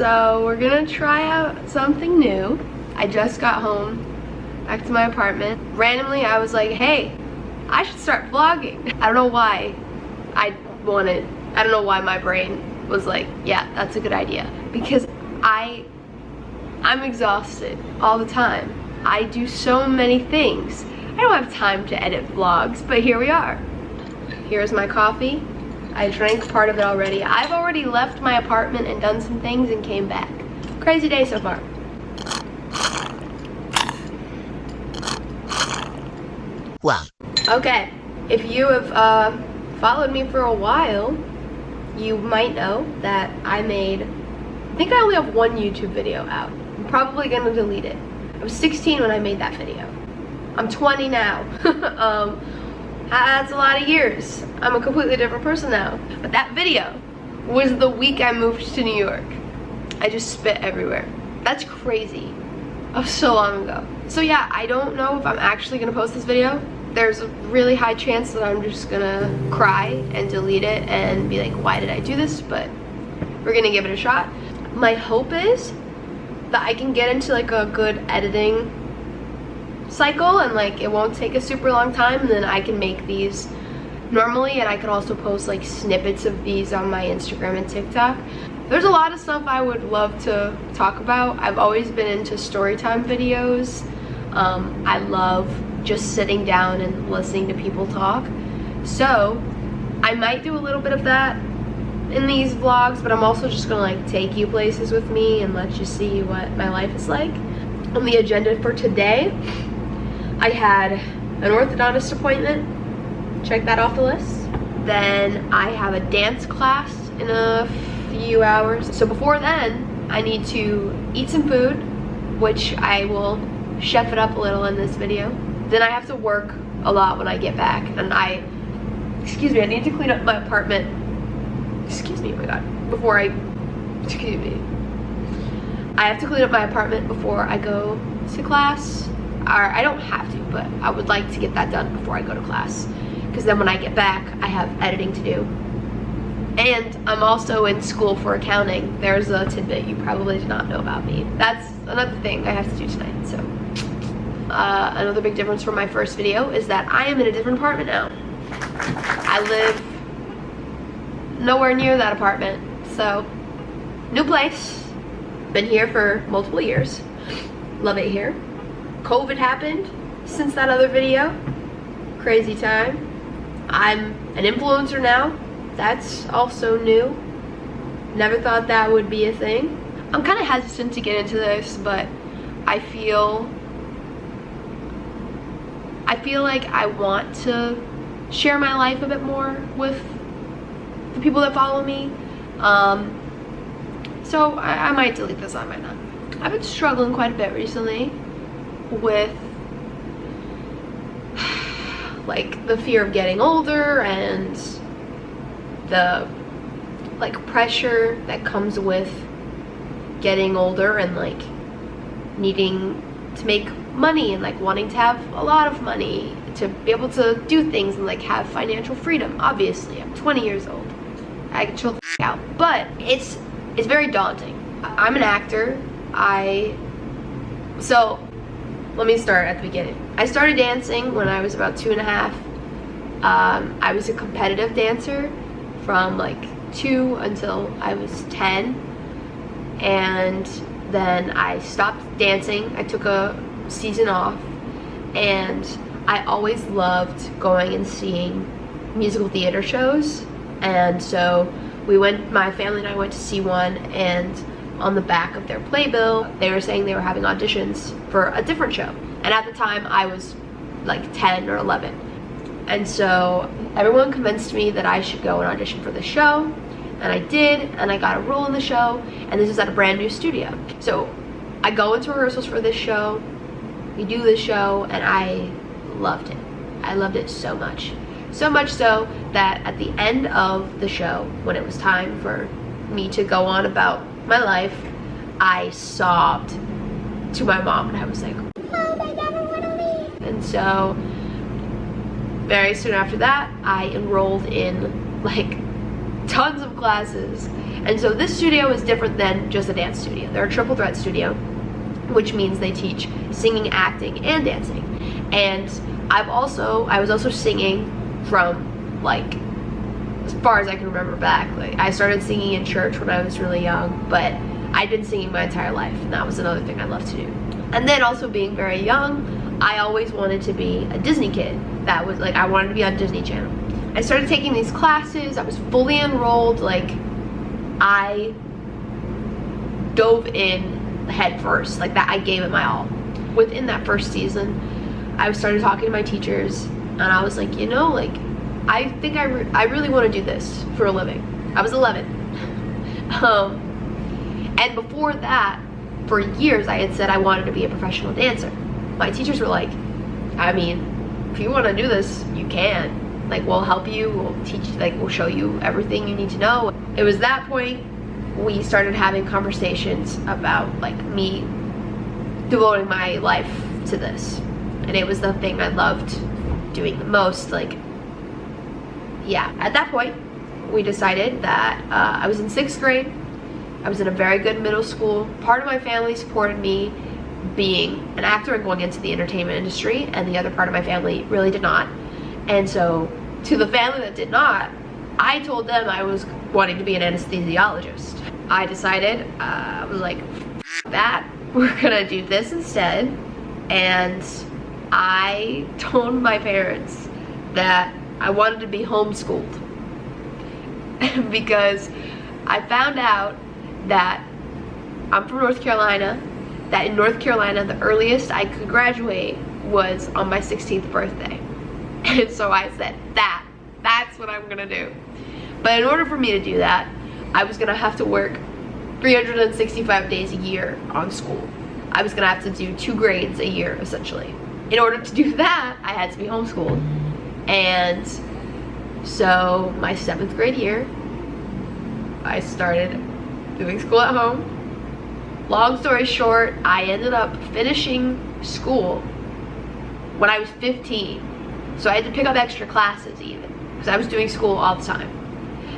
So we're gonna try out something new. I just got home, back to my apartment. Randomly, I was like, hey, I should start vlogging. I don't know why I don't know why my brain was like, yeah, that's a good idea. Because I'm exhausted all the time. I do so many things. I don't have time to edit vlogs, but here we are. Here's my coffee. I drank part of it already. I've already left my apartment and done some things and came back. Crazy day so far. Wow. Okay, if you have followed me for a while, you might know that I think I only have one YouTube video out. I'm probably gonna delete it. I was 16 when I made that video. I'm 20 now. That's a lot of years. I'm a completely different person now. But that video was the week I moved to New York. I just spit everywhere. That's crazy. Of so long ago. So yeah, I don't know if I'm actually gonna post this video. There's a really high chance that I'm just gonna cry and delete it and be like, why did I do this? But we're gonna give it a shot. My hope is that I can get into like a good editing cycle and like it won't take a super long time, and then I can make these normally, and I could also post like snippets of these on my Instagram and TikTok. There's a lot of stuff I would love to talk about. I've always been into Storytime videos. I love just sitting down and listening to people talk. So I might do a little bit of that in these vlogs, but I'm also just gonna like take you places with me and let you see what my life is like. On the agenda for today, I had an orthodontist appointment. Check that off the list. Then I have a dance class in a few hours. So before then, I need to eat some food, which I will chef it up a little in this video. Then I have to work a lot when I get back, and I need to clean up my apartment. Excuse me, oh my god. I have to clean up my apartment before I go to class. Or I don't have to, but I would like to get that done before I go to class. Because then when I get back, I have editing to do. And I'm also in school for accounting. There's a tidbit you probably did not know about me. That's another thing I have to do tonight, so. Another big difference from my first video is that I am in a different apartment now. I live nowhere near that apartment, so new place. Been here for multiple years. Love it here. COVID happened since that other video. Crazy time. I'm an influencer now. That's also new. Never thought that would be a thing. I'm kind of hesitant to get into this, but I feel like I want to share my life a bit more with the people that follow me. So I might delete this, I might not. I've been struggling quite a bit recently with like the fear of getting older and the like pressure that comes with getting older and like needing to make money and like wanting to have a lot of money to be able to do things and like have financial freedom. Obviously, I'm 20 years old. I can chill the f out. But it's very daunting. I'm an actor. So let me start at the beginning. I started dancing when I was about 2.5. I was a competitive dancer from like 2 until I was 10. And then I stopped dancing. I took a season off, and I always loved going and seeing musical theater shows. And so my family and I went to see one, and on the back of their playbill they were saying they were having auditions for a different show, and at the time I was like 10 or 11, and so everyone convinced me that I should go and audition for the show, and I did, and I got a role in the show, and this is at a brand new studio. So I go into rehearsals for this show, we do this show, and I loved it. I loved it so much. So much so that at the end of the show, when it was time for me to go on about my life, I sobbed to my mom, and I was like, Mom, I never want to leave. And so very soon after that, I enrolled in like tons of classes. And so this studio is different than just a dance studio. They're a triple threat studio, which means they teach singing, acting, and dancing. And I was also singing from, like, as far as I can remember back. Like, I started singing in church when I was really young, but I'd been singing my entire life, and that was another thing I loved to do. And then also being very young, I always wanted to be a Disney kid. That was like, I wanted to be on Disney Channel. I started taking these classes. I was fully enrolled. Like, I dove in head first, like that. I gave it my all. Within that first season, I started talking to my teachers, and I was like, you know, like, I think I really want to do this for a living. I was 11. And before that, for years, I had said I wanted to be a professional dancer. My teachers were like, I mean, if you want to do this, you can. Like, we'll help you, we'll teach, like, we'll show you everything you need to know. It was that point we started having conversations about, like, me devoting my life to this. And it was the thing I loved doing the most. Like, yeah, at that point, we decided that I was in 6th grade. I was in a very good middle school. Part of my family supported me being an actor and going into the entertainment industry, and the other part of my family really did not. And so, to the family that did not, I told them I was wanting to be an anesthesiologist. I decided, I was like, F that, we're gonna do this instead. And I told my parents that I wanted to be homeschooled. Because I found out that I'm from North Carolina, that in North Carolina, the earliest I could graduate was on my 16th birthday. And so I said, that's what I'm gonna do. But in order for me to do that, I was gonna have to work 365 days a year on school. I was gonna have to do 2 grades a year, essentially. In order to do that, I had to be homeschooled. And so my 7th grade year, I started doing school at home. Long story short, I ended up finishing school when I was 15. So I had to pick up extra classes even, because I was doing school all the time.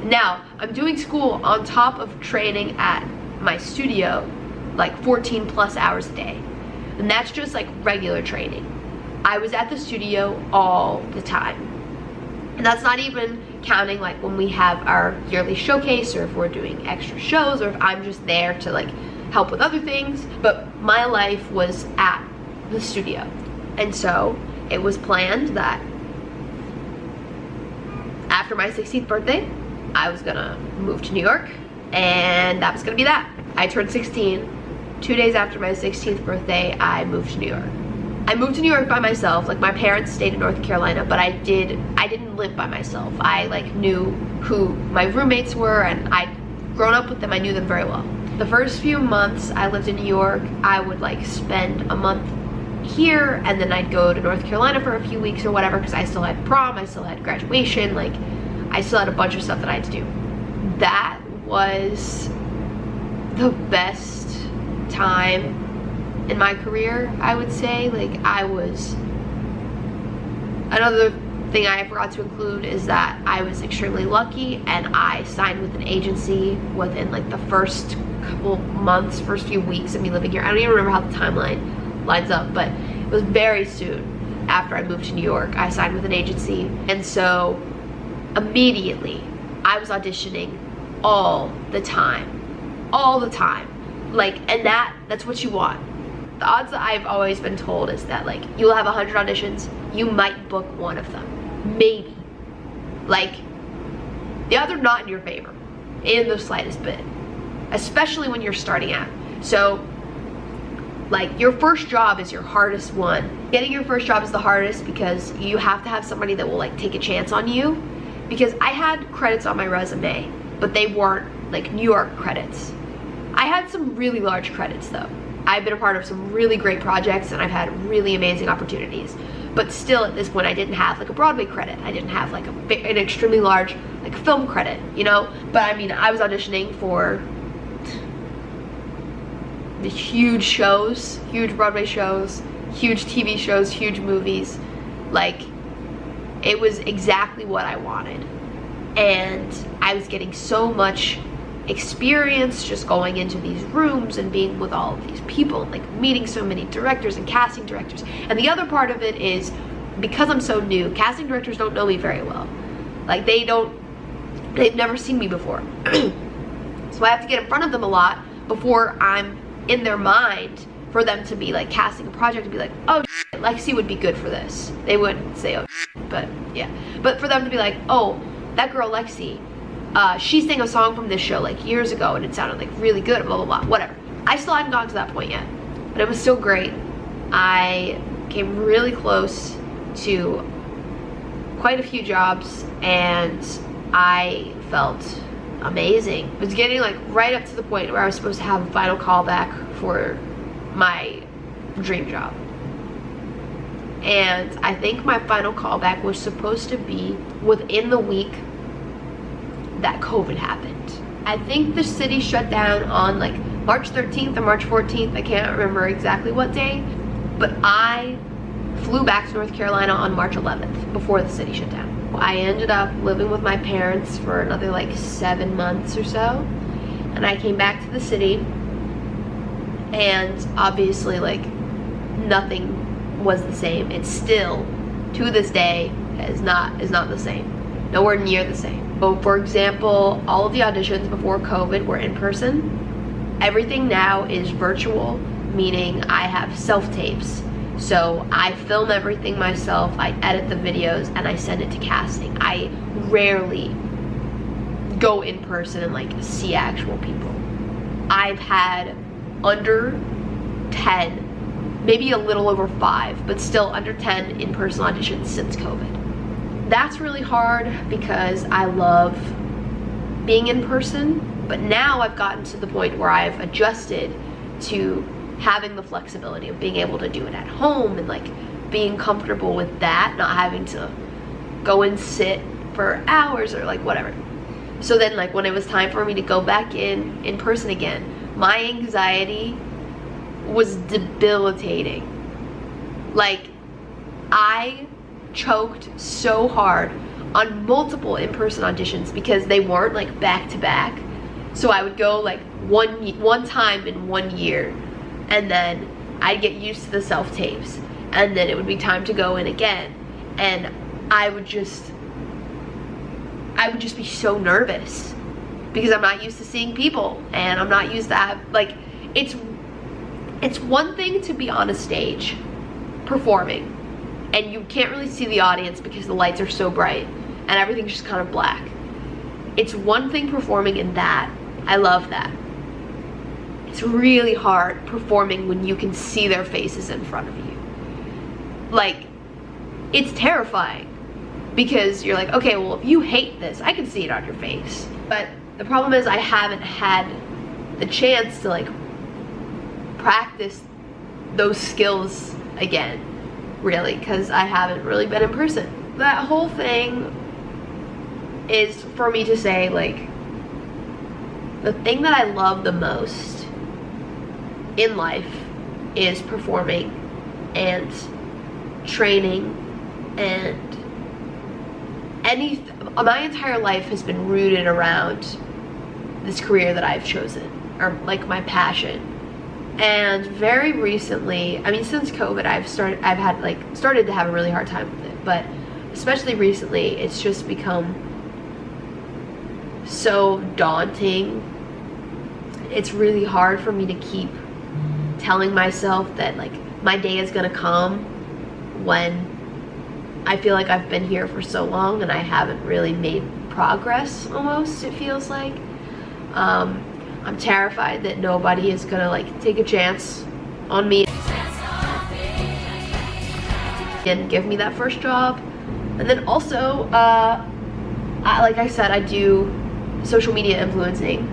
Now, I'm doing school on top of training at my studio, like 14 plus hours a day. And that's just like regular training. I was at the studio all the time. And that's not even counting like when we have our yearly showcase, or if we're doing extra shows, or if I'm just there to like help with other things. But my life was at the studio. And so it was planned that after my 16th birthday, I was gonna move to New York, and that was gonna be that. I turned 16. 2 days after my 16th birthday, I moved to New York. I moved to New York by myself. Like, my parents stayed in North Carolina, but I didn't live by myself. I like knew who my roommates were, and I'd grown up with them. I knew them very well. The first few months I lived in New York, I would like spend a month here, and then I'd go to North Carolina for a few weeks or whatever, because I still had prom, I still had graduation, like I still had a bunch of stuff that I had to do. That was the best time in my career, I would say. Like, another thing I forgot to include is that I was extremely lucky, and I signed with an agency within like the first couple months, first few weeks of me living here. I don't even remember how the timeline lines up, but it was very soon after I moved to New York. I signed with an agency, and so immediately I was auditioning all the time. Like, and that's what you want. The odds that I've always been told is that like you'll have 100 auditions, you might book one of them, maybe. Like, the odds are not in your favor in the slightest bit, especially when you're starting out. So like, your first job is your hardest one. Getting your first job is the hardest because you have to have somebody that will like take a chance on you. Because I had credits on my resume, but they weren't like New York credits. I had some really large credits though. I've been a part of some really great projects, and I've had really amazing opportunities. But still, at this point, I didn't have like a Broadway credit. I didn't have like an extremely large like film credit, you know? But I mean, I was auditioning for the huge shows, huge Broadway shows, huge TV shows, huge movies. Like, it was exactly what I wanted. And I was getting so much experience just going into these rooms and being with all of these people, like meeting so many directors and casting directors. And the other part of it is, because I'm so new, casting directors don't know me very well. Like they've never seen me before. So I have to get in front of them a lot before I'm in their mind, for them to be like casting a project and be like, oh shit, Lexi would be good for this. They wouldn't say oh shit, but yeah. But for them to be like, oh, that girl Lexi, she sang a song from this show like years ago and it sounded like really good, blah, blah, blah, whatever. I still hadn't gotten to that point yet, but it was still great. I came really close to quite a few jobs and I felt amazing. It was getting like right up to the point where I was supposed to have a final callback for my dream job. And I think my final callback was supposed to be within the week that COVID happened. I think the city shut down on like March 13th or March 14th. I can't remember exactly what day, but I flew back to North Carolina on March 11th before the city shut down. I ended up living with my parents for another like 7 months or so, and I came back to the city, and obviously like nothing was the same. It's still, to this day, is not the same. Nowhere near the same. So for example, all of the auditions before COVID were in person. Everything now is virtual, meaning I have self-tapes. So I film everything myself, I edit the videos, and I send it to casting. I rarely go in person and like see actual people. I've had under 10, maybe a little over 5, but still under 10 in-person auditions since COVID. That's really hard because I love being in person, but now I've gotten to the point where I've adjusted to having the flexibility of being able to do it at home and like being comfortable with that, not having to go and sit for hours or like whatever. So then like when it was time for me to go back in person again, my anxiety was debilitating. Like I choked so hard on multiple in-person auditions because they weren't like back to back. So I would go like one time in 1 year, and then I'd get used to the self-tapes, and then it would be time to go in again, and I would just be so nervous because I'm not used to seeing people, and I'm not used to have, like, it's one thing to be on a stage performing and you can't really see the audience because the lights are so bright and everything's just kind of black. It's one thing performing in that. I love that. It's really hard performing when you can see their faces in front of you. Like, it's terrifying because you're like, okay, well, if you hate this, I can see it on your face. But the problem is I haven't had the chance to like practice those skills again, really, because I haven't really been in person. That whole thing is for me to say, like, the thing that I love the most in life is performing and training, and my entire life has been rooted around this career that I've chosen, or like my passion. And very recently, I mean, since COVID, I've started to have a really hard time with it, but especially recently, it's just become so daunting. It's really hard for me to keep telling myself that like my day is gonna come when I feel like I've been here for so long and I haven't really made progress, almost, it feels like. I'm terrified that nobody is gonna like take a chance on me and give me that first job. And then also, like I said, I do social media influencing.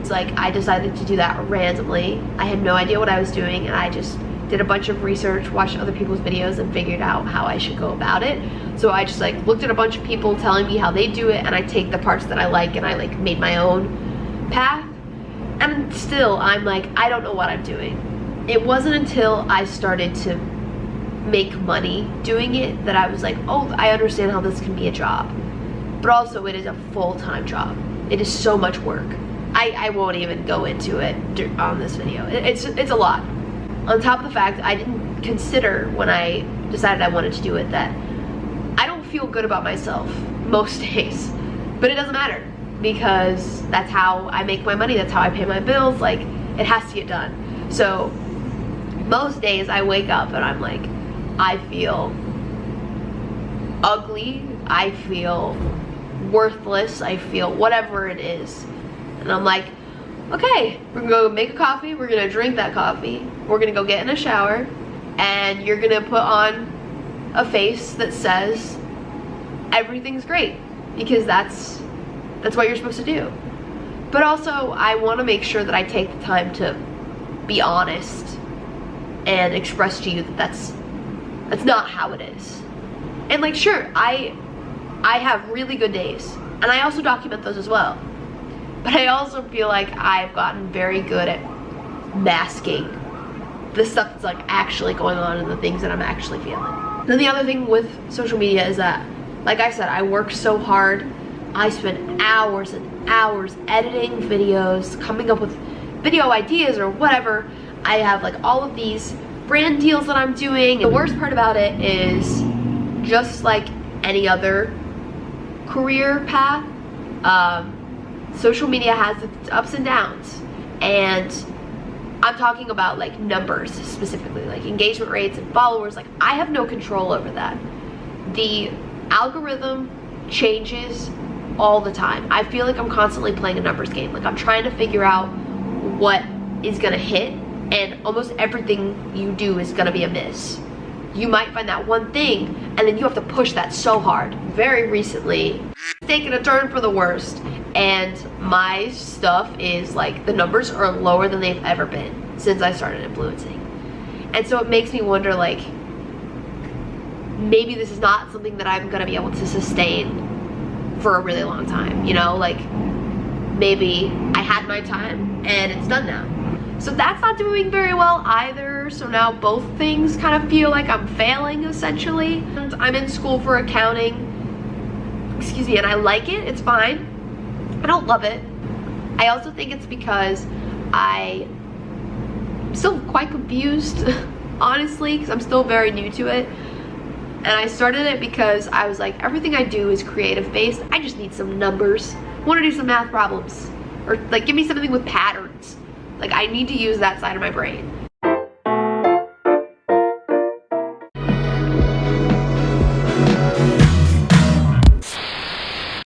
It's like I decided to do that randomly. I had no idea what I was doing, and I just did a bunch of research, watched other people's videos, and figured out how I should go about it. So I just like looked at a bunch of people telling me how they do it, and I take the parts that I like and I like made my own path. And still, I'm like, I don't know what I'm doing. It wasn't until I started to make money doing it that I was like, oh, I understand how this can be a job. But also, it is a full-time job. It is so much work. I won't even go into it on this video. It's a lot. On top of the fact, I didn't consider when I decided I wanted to do it that I don't feel good about myself most days. But it doesn't matter, because that's how I make my money, that's how I pay my bills. Like, it has to get done. So most days I wake up and I'm like, I feel ugly, I feel worthless, I feel whatever it is. And I'm like, okay, we're gonna go make a coffee, we're gonna drink that coffee, we're gonna go get in a shower, and you're gonna put on a face that says everything's great, because that's what you're supposed to do. But also, I want to make sure that I take the time to be honest and express to you that that's not how it is. And like, sure, I have really good days, and I also document those as well. But I also feel like I've gotten very good at masking the stuff that's like actually going on and the things that I'm actually feeling. Then the other thing with social media is that, like I said, I work so hard. I spend hours and hours editing videos, coming up with video ideas or whatever. I have like all of these brand deals that I'm doing. The worst part about it is, just like any other career path, social media has its ups and downs. And I'm talking about like numbers specifically, like engagement rates and followers. Like, I have no control over that. The algorithm changes all the time. I feel like I'm constantly playing a numbers game. Like, I'm trying to figure out what is gonna hit, and almost everything you do is gonna be a miss. You might find that one thing, and then you have to push that so hard. Very recently, it's taken a turn for the worst, and my stuff is like, the numbers are lower than they've ever been since I started influencing. And so it makes me wonder, like, maybe this is not something that I'm gonna be able to sustain for a really long time, you know? Like, maybe I had my time and it's done now. So that's not doing very well either. So now both things kind of feel like I'm failing, essentially. And I'm in school for accounting, excuse me, and I like it, it's fine. I don't love it. I also think it's because I'm still quite confused, honestly, because I'm still very new to it. And I started it because I was like, everything I do is creative based. I just need some numbers. I want to do some math problems. Or like, give me something with patterns. Like, I need to use that side of my brain.